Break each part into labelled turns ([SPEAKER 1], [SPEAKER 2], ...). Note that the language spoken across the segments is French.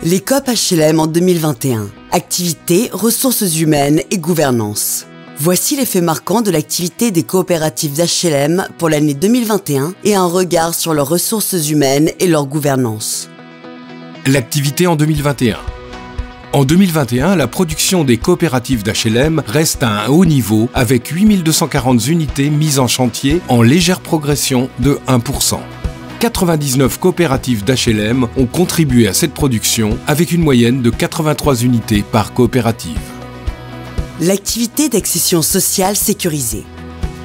[SPEAKER 1] Les COP HLM en 2021. Activités, ressources humaines et gouvernance. Voici les faits marquants de l'activité des coopératives d'HLM pour l'année 2021 et un regard sur leurs ressources humaines et leur gouvernance.
[SPEAKER 2] L'activité en 2021. En 2021, la production des coopératives d'HLM reste à un haut niveau avec 8240 unités mises en chantier en légère progression de 1%. 99 coopératives d'HLM ont contribué à cette production avec une moyenne de 83 unités par coopérative.
[SPEAKER 1] L'activité d'accession sociale sécurisée.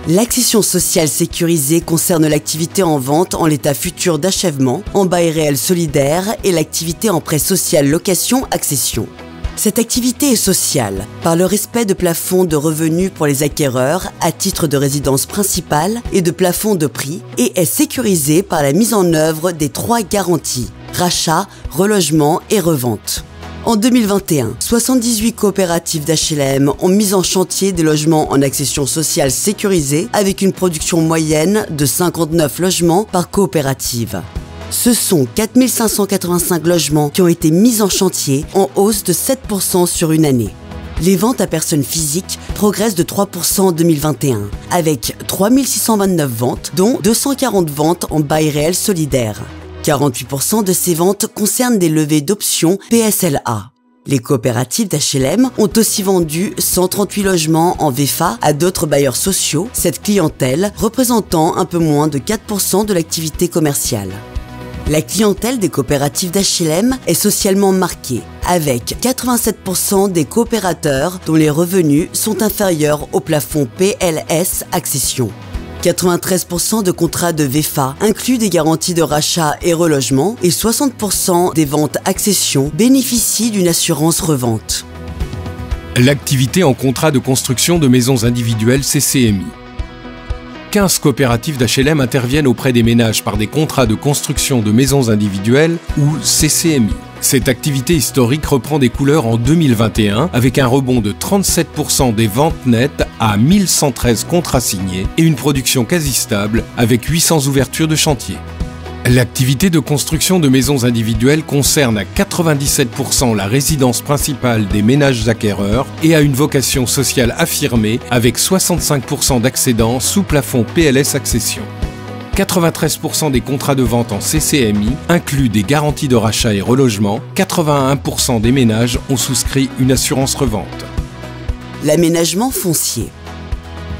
[SPEAKER 1] L'accession sociale sécurisée concerne l'activité en vente en l'état futur d'achèvement, en bail réel solidaire et l'activité en prêt social location-accession. Cette activité est sociale par le respect de plafonds de revenus pour les acquéreurs à titre de résidence principale et de plafonds de prix et est sécurisée par la mise en œuvre des 3 garanties, rachat, relogement et revente. En 2021, 78 coopératives d'HLM ont mis en chantier des logements en accession sociale sécurisée avec une production moyenne de 59 logements par coopérative. Ce sont 4585 logements qui ont été mis en chantier, en hausse de 7% sur une année. Les ventes à personnes physiques progressent de 3% en 2021, avec 3629 ventes, dont 240 ventes en bail réel solidaire. 48% de ces ventes concernent des levées d'options PSLA. Les coopératives d'HLM ont aussi vendu 138 logements en VFA à d'autres bailleurs sociaux, cette clientèle représentant un peu moins de 4% de l'activité commerciale. La clientèle des coopératives d'HLM est socialement marquée, avec 87% des coopérateurs dont les revenus sont inférieurs au plafond PLS Accession. 93% de contrats de VFA incluent des garanties de rachat et relogement et 60% des ventes accession bénéficient d'une assurance revente.
[SPEAKER 2] L'activité en contrat de construction de maisons individuelles CCMI. 15 coopératives d'HLM interviennent auprès des ménages par des contrats de construction de maisons individuelles ou CCMI. Cette activité historique reprend des couleurs en 2021 avec un rebond de 37% des ventes nettes à 1113 contrats signés et une production quasi stable avec 800 ouvertures de chantier. L'activité de construction de maisons individuelles concerne à 97% la résidence principale des ménages acquéreurs et a une vocation sociale affirmée avec 65% d'accédants sous plafond PLS Accession. 93% des contrats de vente en CCMI incluent des garanties de rachat et relogement, 81% des ménages ont souscrit une assurance revente.
[SPEAKER 1] L'aménagement foncier.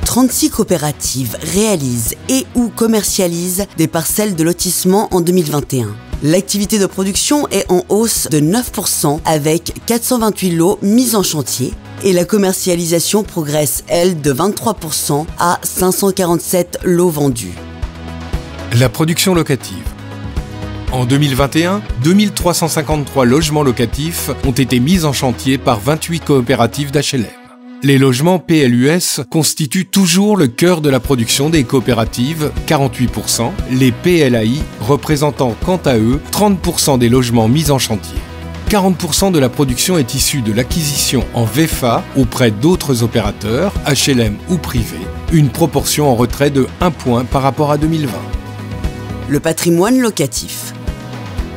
[SPEAKER 1] 36 coopératives réalisent et ou commercialisent des parcelles de lotissement en 2021. L'activité de production est en hausse de 9% avec 428 lots mis en chantier et la commercialisation progresse, elle, de 23% à 547 lots vendus.
[SPEAKER 2] La production locative. En 2021, 2353 logements locatifs ont été mis en chantier par 28 coopératives d'HLM. Les logements PLUS constituent toujours le cœur de la production des coopératives, 48%, les PLAI représentant quant à eux 30% des logements mis en chantier. 40% de la production est issue de l'acquisition en VFA auprès d'autres opérateurs, HLM ou privés, une proportion en retrait de 1 point par rapport à 2020.
[SPEAKER 1] Le patrimoine locatif.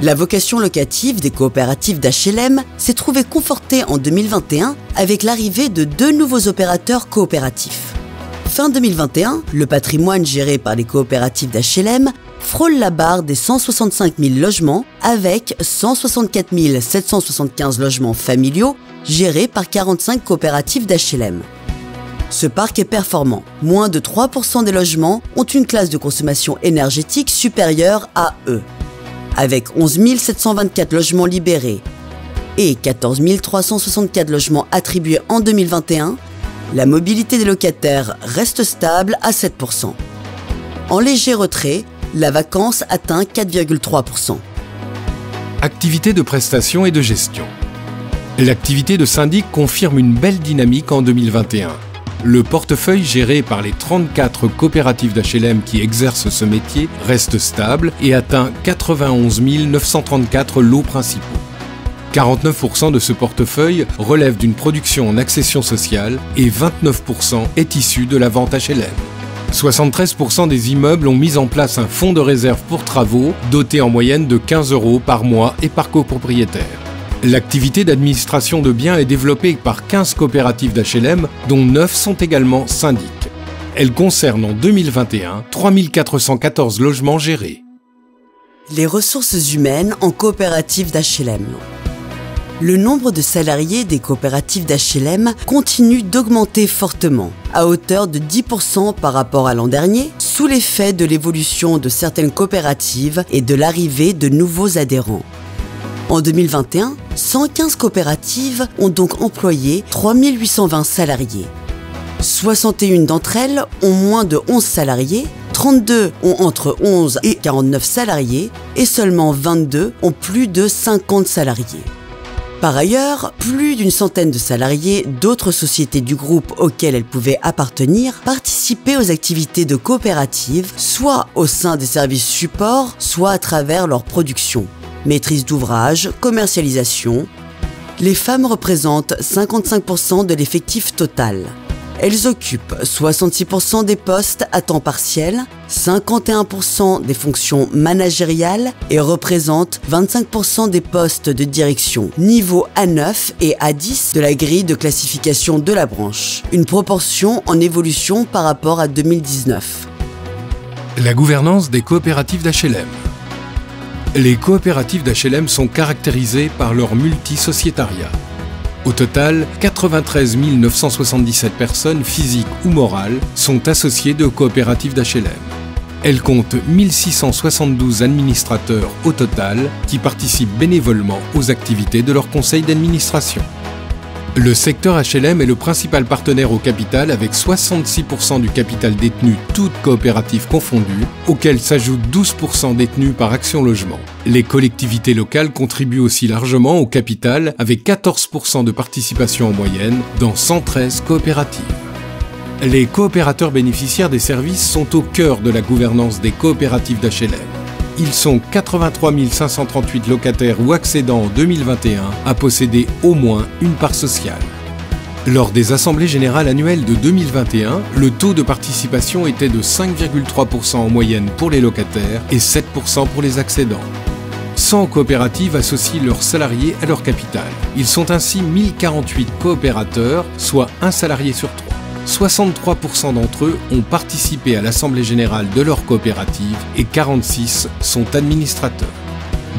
[SPEAKER 1] La vocation locative des coopératives d'HLM s'est trouvée confortée en 2021 avec l'arrivée de 2 nouveaux opérateurs coopératifs. Fin 2021, le patrimoine géré par les coopératives d'HLM frôle la barre des 165 000 logements avec 164 775 logements familiaux gérés par 45 coopératives d'HLM. Ce parc est performant. Moins de 3% des logements ont une classe de consommation énergétique supérieure à E. Avec 11 724 logements libérés et 14 364 logements attribués en 2021, la mobilité des locataires reste stable à 7%. En léger retrait, la vacance atteint 4,3%.
[SPEAKER 2] Activité de prestation et de gestion. L'activité de syndic confirme une belle dynamique en 2021. Le portefeuille géré par les 34 coopératives d'HLM qui exercent ce métier reste stable et atteint 91 934 lots principaux. 49% de ce portefeuille relève d'une production en accession sociale et 29% est issu de la vente HLM. 73% des immeubles ont mis en place un fonds de réserve pour travaux doté en moyenne de 15 € par mois et par copropriétaire. L'activité d'administration de biens est développée par 15 coopératives d'HLM, dont 9 sont également syndics. Elle concerne en 2021 3414 logements gérés.
[SPEAKER 1] Les ressources humaines en coopérative d'HLM. Le nombre de salariés des coopératives d'HLM continue d'augmenter fortement, à hauteur de 10% par rapport à l'an dernier, sous l'effet de l'évolution de certaines coopératives et de l'arrivée de nouveaux adhérents. En 2021, 115 coopératives ont donc employé 3820 salariés. 61 d'entre elles ont moins de 11 salariés, 32 ont entre 11 et 49 salariés et seulement 22 ont plus de 50 salariés. Par ailleurs, plus d'une centaine de salariés d'autres sociétés du groupe auxquelles elles pouvaient appartenir participaient aux activités de coopératives, soit au sein des services supports, soit à travers leur production. Maîtrise d'ouvrage, commercialisation. Les femmes représentent 55% de l'effectif total. Elles occupent 66% des postes à temps partiel, 51% des fonctions managériales et représentent 25% des postes de direction, niveau A9 et A10 de la grille de classification de la branche, une proportion en évolution par rapport à 2019.
[SPEAKER 2] La gouvernance des coopératives d'HLM. Les coopératives d'HLM sont caractérisées par leur multisociétariat. Au total, 93 977 personnes physiques ou morales sont associées de coopératives d'HLM. Elles comptent 1672 administrateurs au total qui participent bénévolement aux activités de leur conseil d'administration. Le secteur HLM est le principal partenaire au capital avec 66% du capital détenu, toutes coopératives confondues, auquel s'ajoutent 12% détenus par Action Logement. Les collectivités locales contribuent aussi largement au capital avec 14% de participation en moyenne dans 113 coopératives. Les coopérateurs bénéficiaires des services sont au cœur de la gouvernance des coopératives d'HLM. Ils sont 83 538 locataires ou accédants en 2021 à posséder au moins une part sociale. Lors des assemblées générales annuelles de 2021, le taux de participation était de 5,3% en moyenne pour les locataires et 7% pour les accédants. 100 coopératives associent leurs salariés à leur capital. Ils sont ainsi 1048 coopérateurs, soit un salarié sur 3. 63% d'entre eux ont participé à l'assemblée générale de leur coopérative et 46 sont administrateurs.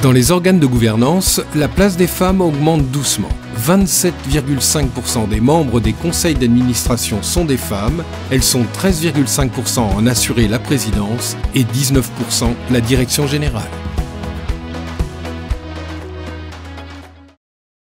[SPEAKER 2] Dans les organes de gouvernance, la place des femmes augmente doucement. 27,5% des membres des conseils d'administration sont des femmes, elles sont 13,5% à en assurer la présidence et 19% la direction générale.